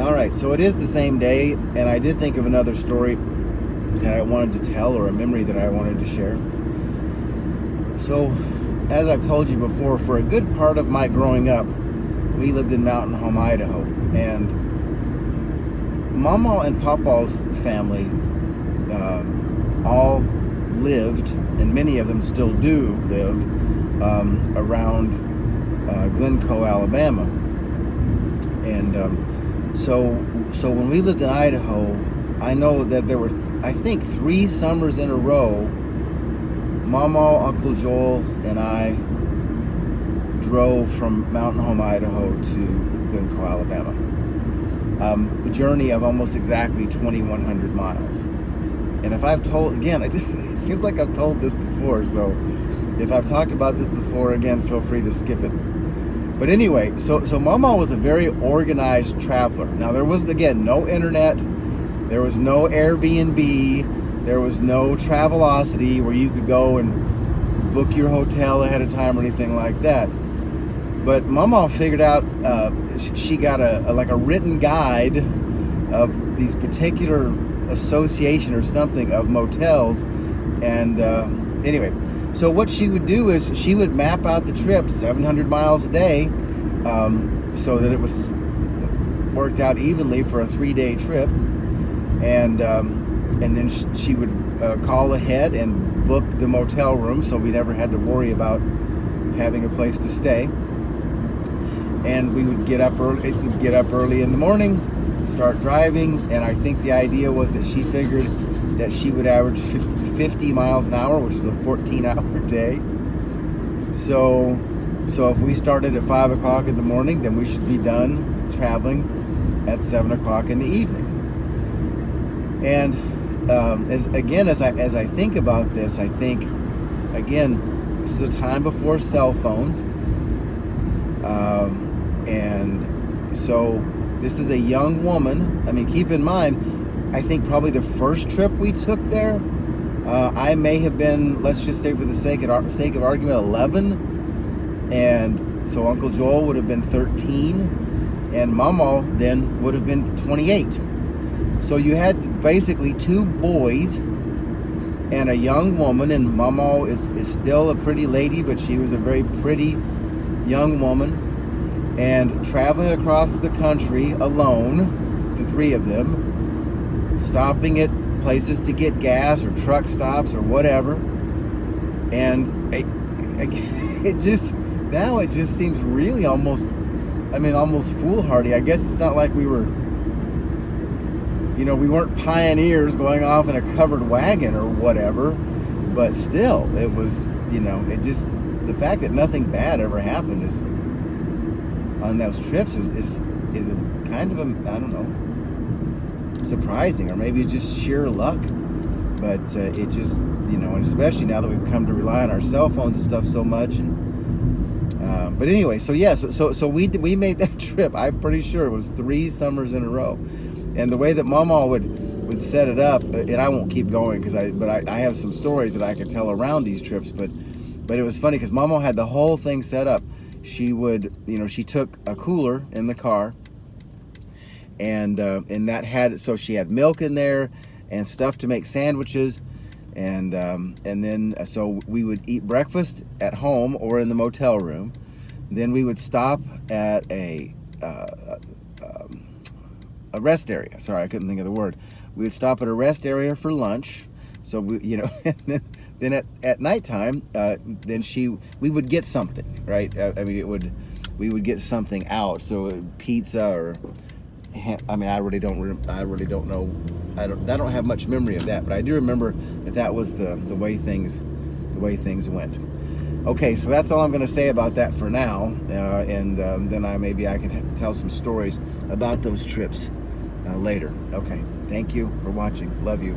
All right, so it is the same day, and I did think of another story that I wanted to tell, or a memory that I wanted to share. So, as I've told you before, for a good part of my growing up, we lived in Mountain Home, Idaho, and Mama and Papa's family all lived, and many of them still do live, around Glencoe, Alabama. And so when we lived in Idaho, I know that there were, I think, 3 summers in a row, Mama, Uncle Joel, and I drove from Mountain Home, Idaho to Glencoe, Alabama. A journey of almost exactly 2,100 miles. And if I've told, again, it seems like I've told this before, so if I've talked about this before, again, feel free to skip it. But anyway, so Mama was a very organized traveler. Now, there was, again, no internet, there was no Airbnb, there was no Travelocity where you could go and book your hotel ahead of time or anything like that. But Mama figured out, she got a written guide of these particular association or something of motels. And anyway, so what she would do is she would map out the trip 700 miles a day, so that it was worked out evenly for a 3-day trip. And then she would call ahead and book the motel room, so we never had to worry about having a place to stay. And we would get up early in the morning, start driving, and I think the idea was that she figured that she would average 50 miles an hour, which is a 14-hour day. So if we started at 5 o'clock in the morning, then we should be done traveling at 7 o'clock in the evening. And as I think about this, I think, again, this is a time before cell phones. And so this is a young woman. I mean, keep in mind, I think probably the first trip we took there, I may have been, let's just say for the sake of argument, 11. And so Uncle Joel would have been 13. And Mama then would have been 28. So you had basically 2 boys and a young woman. And Mama is still a pretty lady, but she was a very pretty young woman. And traveling across the country alone, the 3 of them, stopping at places to get gas or truck stops or whatever. And it just seems really almost foolhardy. I guess it's not like we were, we weren't pioneers going off in a covered wagon or whatever, but still, it was, the fact that nothing bad ever happened on those trips is a kind of I don't know, surprising, or maybe just sheer luck. But it just, and especially now that we've come to rely on our cell phones and stuff so much. And but anyway, so we made that trip. I'm pretty sure it was 3 summers in a row. And the way that Mama would set it up, and I won't keep going because I have some stories that I could tell around these trips. But it was funny because Mama had the whole thing set up. She would, she took a cooler in the car, and that had, so she had milk in there and stuff to make sandwiches, and then so we would eat breakfast at home or in the motel room. Then we would stop at a rest area. Sorry, I couldn't think of the word. We would stop at a rest area for lunch. So we, and then at nighttime, we would get something, right? We would get something out. So pizza or, I really don't know. I don't have much memory of that, but I do remember that was the way things went. Okay, so that's all I'm going to say about that for now, and then I can tell some stories about those trips later. Okay, thank you for watching. Love you.